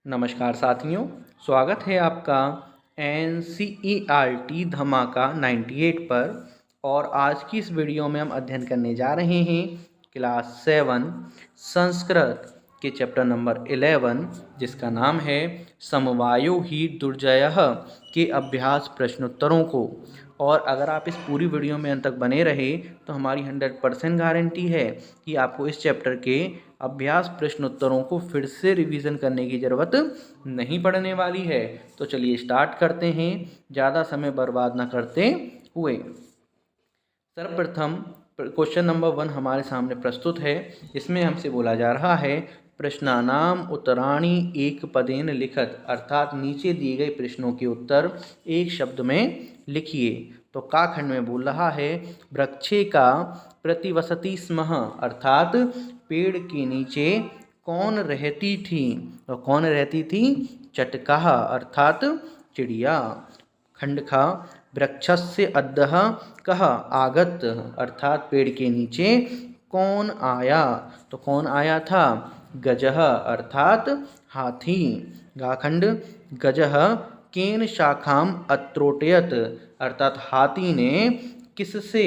नमस्कार साथियों, स्वागत है आपका एन धमाका 98 पर। और आज की इस वीडियो में हम अध्ययन करने जा रहे हैं क्लास 7 संस्कृत के चैप्टर नंबर 11, जिसका नाम है समवायो ही दुर्जयः के अभ्यास प्रश्नोत्तरों को। और अगर आप इस पूरी वीडियो में अंत तक बने रहे तो हमारी 100% गारंटी है कि आपको इस चैप्टर के अभ्यास प्रश्नोत्तरों को फिर से रिवीजन करने की ज़रूरत नहीं पड़ने वाली है। तो चलिए स्टार्ट करते हैं, ज़्यादा समय बर्बाद न करते हुए। सर्वप्रथम क्वेश्चन नंबर 1 हमारे सामने प्रस्तुत है। इसमें हमसे बोला जा रहा है प्रश्नानाम उत्तराणि एक पदेन लिखत, अर्थात नीचे दिए गए प्रश्नों के उत्तर एक शब्द में लिखिए। तो का खंड में बोल रहा है वृक्षे का प्रतिवसति स्म, अर्थात पेड़ के नीचे कौन रहती थी। तो कौन रहती थी? चटकाह अर्थात चिड़िया। खंड खा वृक्षस्य अधः कः आगत, अर्थात पेड़ के नीचे कौन आया। तो कौन आया था? गजः अर्थात हाथी। गाखंड गजः केन शाखाम अत्रोटयत, अर्थात हाथी ने किससे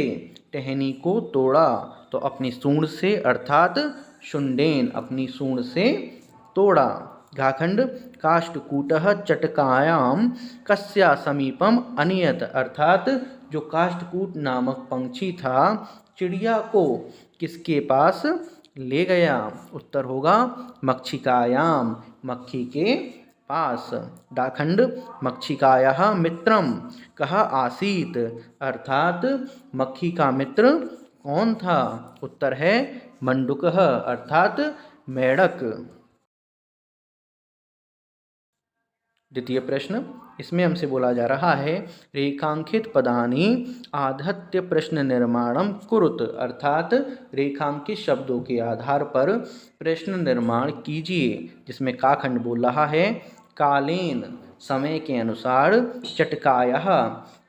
टहनी को तोड़ा। तो अपनी सूंड से, अर्थात शुंडेन, अपनी सूंड से तोड़ा। घाखंड काष्ठकूटः चटकायाम कस्या समीपम अनियत, अर्थात जो काष्ठकूट नामक पंछी था चिड़िया को किसके पास ले गया। उत्तर होगा मक्षिकायाम, मक्खी के पास। डाखंड मक्षिकायाः मित्रम कः आसीत, अर्थात मक्खी का मित्र कौन था। उत्तर है मंडूकः अर्थात मेढक। द्वितीय प्रश्न, इसमें हमसे बोला जा रहा है रेखांकित पदानि आधत्य प्रश्न निर्माणम कुरुत, अर्थात रेखांकित शब्दों के आधार पर प्रश्न निर्माण कीजिए। जिसमें का खंड बोल रहा है कालेन समय के अनुसार चटकायः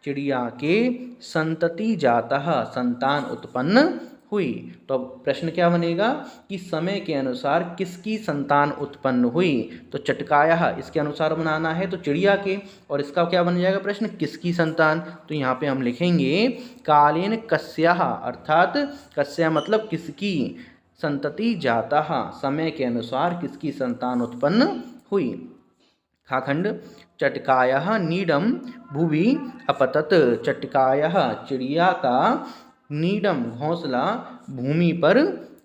चिड़िया के संतति जातः संतान उत्पन्न हुई। तो अब प्रश्न क्या बनेगा कि समय के अनुसार किसकी संतान उत्पन्न हुई। तो चटकायः इसके अनुसार बनाना है तो चिड़िया के, और इसका क्या बन जाएगा प्रश्न किसकी संतान। तो यहाँ पे हम लिखेंगे कालेन कस्याः, अर्थात कस्या मतलब किसकी, संतति जातः समय के अनुसार किसकी संतान उत्पन्न हुई। खाखंड चटकायः नीडम भुवि अपतत, चटकायः चिड़िया का नीडम घोंसला भूमि पर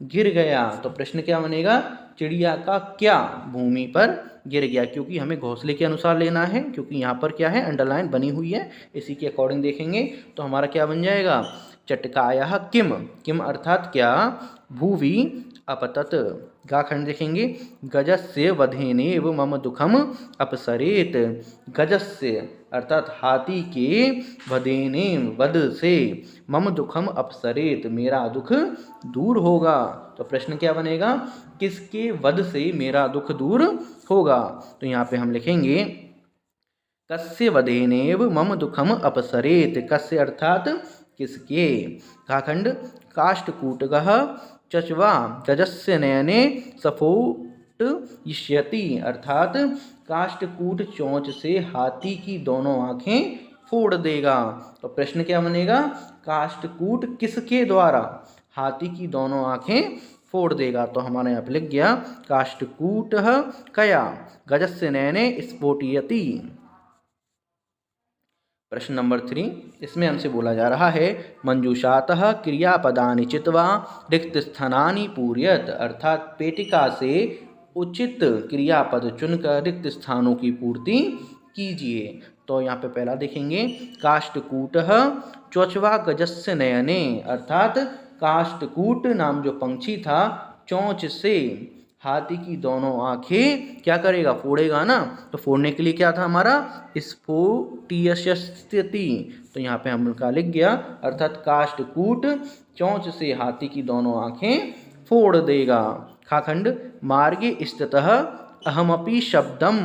गिर गया। तो प्रश्न क्या बनेगा चिड़िया का क्या भूमि पर गिर गया, क्योंकि हमें घोंसले के अनुसार लेना है, क्योंकि यहाँ पर क्या है अंडरलाइन बनी हुई है, इसी के अकॉर्डिंग देखेंगे। तो हमारा क्या बन जाएगा चटकायः किम, किम अर्थात क्या, भूवि अपतत। गाखंड देखेंगे गजस्य वधेनेव मम दुखम अपसरेत, गजस्य अर्थात हाथी के वधेनेव वध से मम दुखम अपसरेत मेरा दुख दूर होगा। तो प्रश्न क्या बनेगा किसके वध से मेरा दुख दूर होगा। तो यहाँ पे हम लिखेंगे कस्य वधेनेव मम दुखम अपसरेत, कस्य अर्थात किसके। काखंड काष्ठकूटगः चचवा गजस्य नयने सफोटयिष्यति, अर्थात काष्ठकूट चोंच से हाथी की दोनों आंखें फोड़ देगा। तो प्रश्न क्या बनेगा काष्ठकूट किसके द्वारा हाथी की दोनों आंखें फोड़ देगा। तो हमारे यहाँ पे लिख गया काष्ठकूटः कया गजस्य नयने स्फोटयति। प्रश्न नंबर 3, इसमें हमसे बोला जा रहा है मंजूषातः क्रियापदानि चित्वा रिक्त स्थानानि पूरयत, अर्थात पेटिका से उचित क्रियापद चुनकर रिक्त स्थानों की पूर्ति कीजिए। तो यहाँ पे पहला देखेंगे काष्ठकूटः चोचवा गजस्य नयने, अर्थात काष्ठकूट नाम जो पंछी था चोंच से हाथी की दोनों आंखें क्या करेगा फोड़ेगा ना। तो फोड़ने के लिए क्या था हमारा स्फोटयिष्यति। तो यहाँ पे हम का लिख गया अर्थात काष्ठकूट चोंच से हाथी की दोनों आंखें फोड़ देगा। खाखंड मार्गे स्थितः अहमपि शब्दम,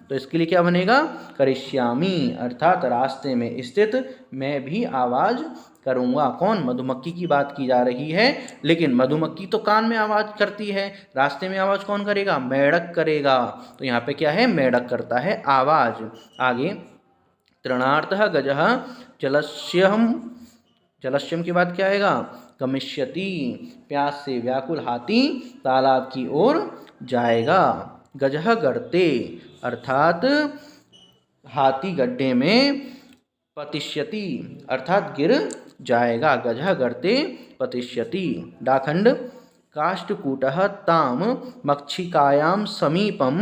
तो इसके लिए क्या बनेगा, करिष्यामि, अर्थात रास्ते में स्थित मैं भी आवाज करूँगा। कौन, मधुमक्खी की बात की जा रही है, लेकिन मधुमक्खी तो कान में आवाज़ करती है, रास्ते में आवाज़ कौन करेगा, मेढक करेगा। तो यहाँ पे क्या है, मेढक करता है आवाज़। आगे तृणार्थः गजः जलस्यम, जलस्यम के बाद क्या आएगा, गमिष्यति, प्यास से व्याकुल हाथी तालाब की ओर जाएगा। गजः गर्ते, अर्थात हाथी गड्ढे में, पतिष्यति अर्थात गिर जाएगा। गजः गर्ते पतिष्यति। डाखंड काष्ठकूटः ताम मक्षिकायां समीपम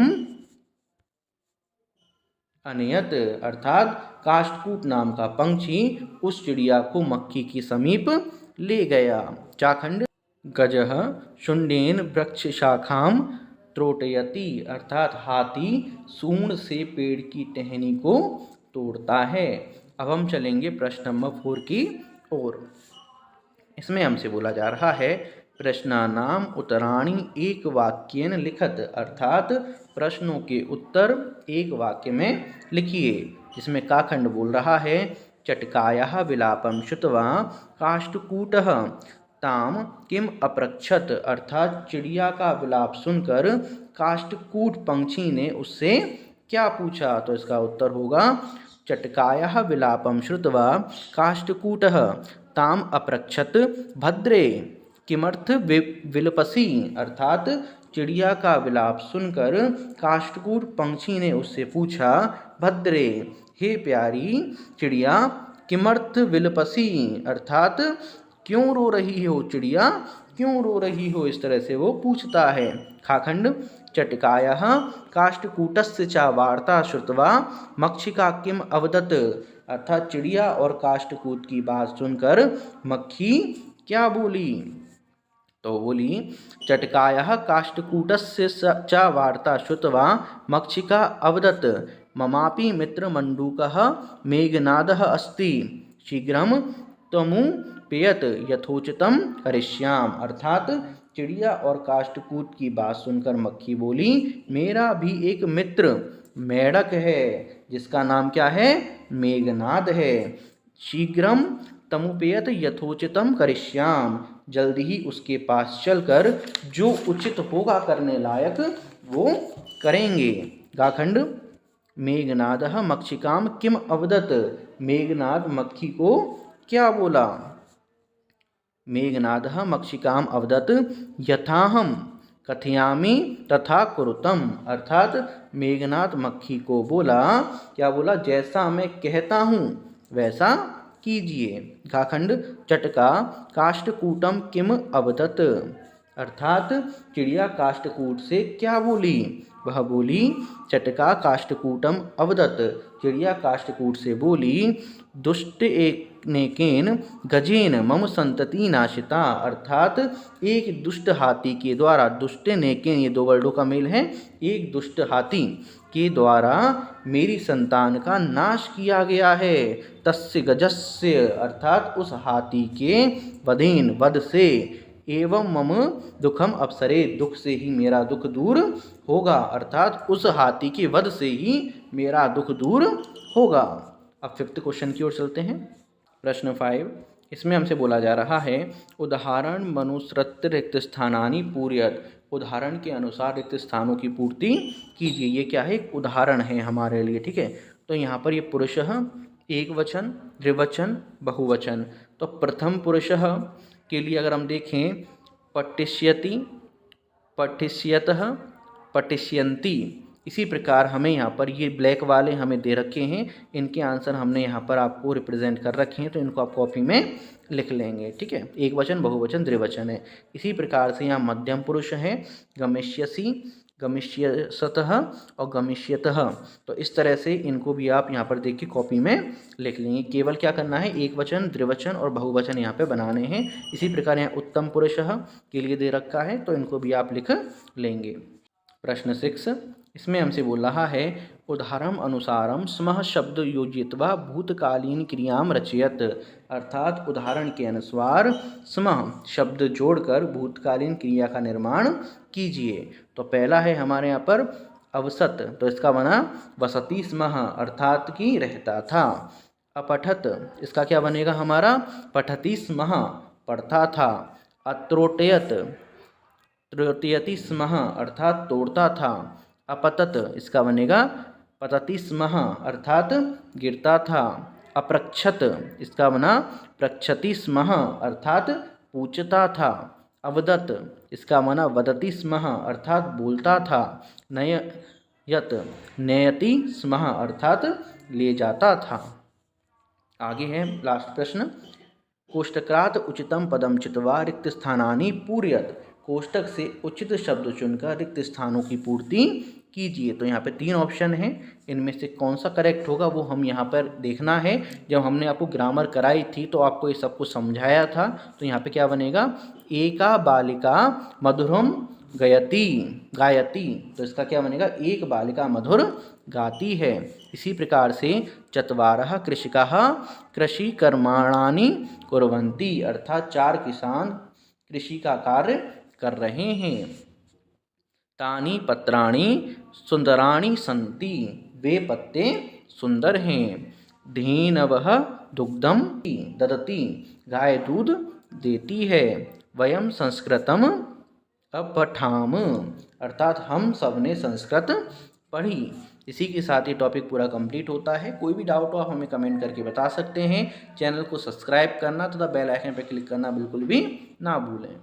अनयत, अर्थात काष्ठकूट नाम का पंछी उस चिड़िया को मक्खी के समीप ले गया। चाखंड गजः शुंडेन वृक्ष शाखां त्रोटयति, अर्थात हाथी सूंड से पेड़ की टहनी को तोड़ता है। अब हम चलेंगे प्रश्न नंबर 4 की ओर। इसमें हमसे बोला जा रहा है प्रश्नानाम उत्तराणि एक वाक्येन लिखत, अर्थात प्रश्नों के उत्तर एक वाक्य में लिखिए। जिसमें काखंड बोल रहा है चटकायाः विलापं श्रुत्वा काष्ठकूटः ताम किम अपृच्छत, अर्थात चिड़िया का विलाप सुनकर काष्ठकूट पंछी ने उससे क्या पूछा। तो इसका उत्तर होगा चटकायाः विलापं श्रुत्वा काष्ठकूटः ताम अपृच्छत भद्रे किमर्थ विलपसी, अर्थात चिड़िया का विलाप सुनकर काष्ठकूट पंछी ने उससे पूछा भद्रे, हे प्यारी चिड़िया, किमर्थ विलपसी, अर्थात क्यों रो रही हो चिड़िया, क्यों रो रही हो, इस तरह से वो पूछता है। खाखंड चटकायाः काष्ठकूटस्य च वार्ता श्रुत्वा मक्षिका किम अवदत, अर्थात चिड़िया और काष्ठकूट की बात सुनकर मक्खी क्या बोली। तो बोली चटकायाः काष्ठकूटस्य च वार्ता श्रुत्वा मक्षिका अवदत ममापि मित्रमण्डूकः मेघनादः अस्ति शीघ्रं त्वमुपेयत यथोचितं करिष्याम, अर्थात चिड़िया और काष्ठकूट की बात सुनकर मक्खी बोली मेरा भी एक मित्र मेढक है जिसका नाम क्या है, मेघनाद है। शीघ्रम तमुपेयत यथोचितम करिष्याम, जल्दी ही उसके पास चलकर जो उचित होगा करने लायक वो करेंगे। गाखंड मेघनादः मक्षिकाम किम अवदत, मेघनाद मक्खी को क्या बोला। मेघनादः मक्षिकाम अवदत यथाहम कथयामि तथा कुरुतम, अर्थात मेघनाद मक्खी को बोला, क्या बोला, जैसा मैं कहता हूँ वैसा कीजिए। गाखंड चटका काष्ठकूटम किम अवदत, अर्थात चिड़िया काष्ठकूट से क्या बोली। वह बोली चटका काष्ठकूटम अवदत, चिड़िया काष्ठकूट से बोली दुष्ट नेकेन गजेन मम संतति नाशिता, अर्थात एक दुष्ट हाथी के द्वारा, दुष्ट नेकेन ये दो वर्डों का मेल है, एक दुष्ट हाथी के द्वारा मेरी संतान का नाश किया गया है। तस्य गजस्य, अर्थात उस हाथी के वधेन वध से, एवं मम दुखम अपसरे, दुख से ही मेरा दुख दूर होगा, अर्थात उस हाथी के वध से ही मेरा दुख दूर होगा। अब 5th क्वेश्चन की ओर चलते हैं। प्रश्न 5, इसमें हमसे बोला जा रहा है उदाहरण मनुसृत्य रिक्त स्थानानि पूरयत, उदाहरण के अनुसार रिक्त स्थानों की पूर्ति कीजिए। ये क्या है, एक उदाहरण है हमारे लिए, ठीक है। तो यहाँ पर ये पुरुषः एक वचन, द्विवचन, बहुवचन। तो प्रथम पुरुषः के लिए अगर हम देखें पठिष्यति, पठिष्यतः, पठिष्यन्ति, इसी प्रकार हमें यहाँ पर ये ब्लैक वाले हमें दे रखे हैं, इनके आंसर हमने यहाँ पर आपको रिप्रेजेंट कर रखे हैं, तो इनको आप कॉपी में लिख लेंगे, ठीक है। एक वचन, बहुवचन, द्विवचन है। इसी प्रकार से यहाँ मध्यम पुरुष है गमिष्यसि, गमिष्यसतः और गमिष्यतः। तो इस तरह से इनको भी आप यहाँ पर देखिए कॉपी में लिख लेंगे। केवल क्या करना है, एक वचन, द्विवचन और बहुवचन यहाँ पे बनाने हैं। इसी प्रकार यहाँ उत्तम पुरुषः के लिए दे रखा है, तो इनको भी आप लिख लेंगे। प्रश्न 6, इसमें हमसे बोल रहा है उदाहरण अनुसारम स्मः शब्द योजित्वा भूतकालीन क्रियाम रचयत, अर्थात उदाहरण के अनुसार स्मः शब्द जोड़कर भूतकालीन क्रिया का निर्माण कीजिए। तो पहला है हमारे यहाँ पर अवसत, तो इसका बना वसति स्मः अर्थात कि रहता था। अपठत, इसका क्या बनेगा हमारा पठति स्मः पढ़ता था। अत्रोटयत, त्रोटयति स्मः अर्थात तोड़ता था। अपतत, इसका बनेगा पतति स्मः अर्थात गिरता था। अपृच्छत, इसका बना पृच्छति स्मः अर्थात पूछता था। अवदत, इसका बना वदति स्मः अर्थात बोलता था। नययत, नयति स्मः अर्थात ले जाता था। आगे है लास्ट प्रश्न। कोष्टकात् उचितम पदम चित्वा रिक्त स्थानानि पूरयत, कोष्टक से उचित शब्द चुनकर रिक्त स्थानों की पूर्ति कीजिए। तो यहाँ पे 3 ऑप्शन हैं, इनमें से कौन सा करेक्ट होगा वो हम यहाँ पर देखना है। जब हमने आपको ग्रामर कराई थी तो आपको ये सब कुछ समझाया था। तो यहाँ पे क्या बनेगा एका बालिका मधुरम गायती, तो इसका क्या बनेगा एक बालिका मधुर गाती है। इसी प्रकार से चत्वारः कृषकाः कृषिकर्माणि कुर्वन्ति, अर्थात 4 किसान कृषि का कार्य कर रहे हैं। तानि पत्राणि सुंदराणि सन्ति, वे पत्ते सुंदर हैं। धेनवः दुग्धम ददति, गाय दूध देती है। वयम संस्कृतम अपठाम, अर्थात हम सब ने संस्कृत पढ़ी। इसी के साथ ये टॉपिक पूरा कंप्लीट होता है। कोई भी डाउट हो आप हमें कमेंट करके बता सकते हैं। चैनल को सब्सक्राइब करना तथा बेल आइकन पर क्लिक करना बिल्कुल भी ना भूलें।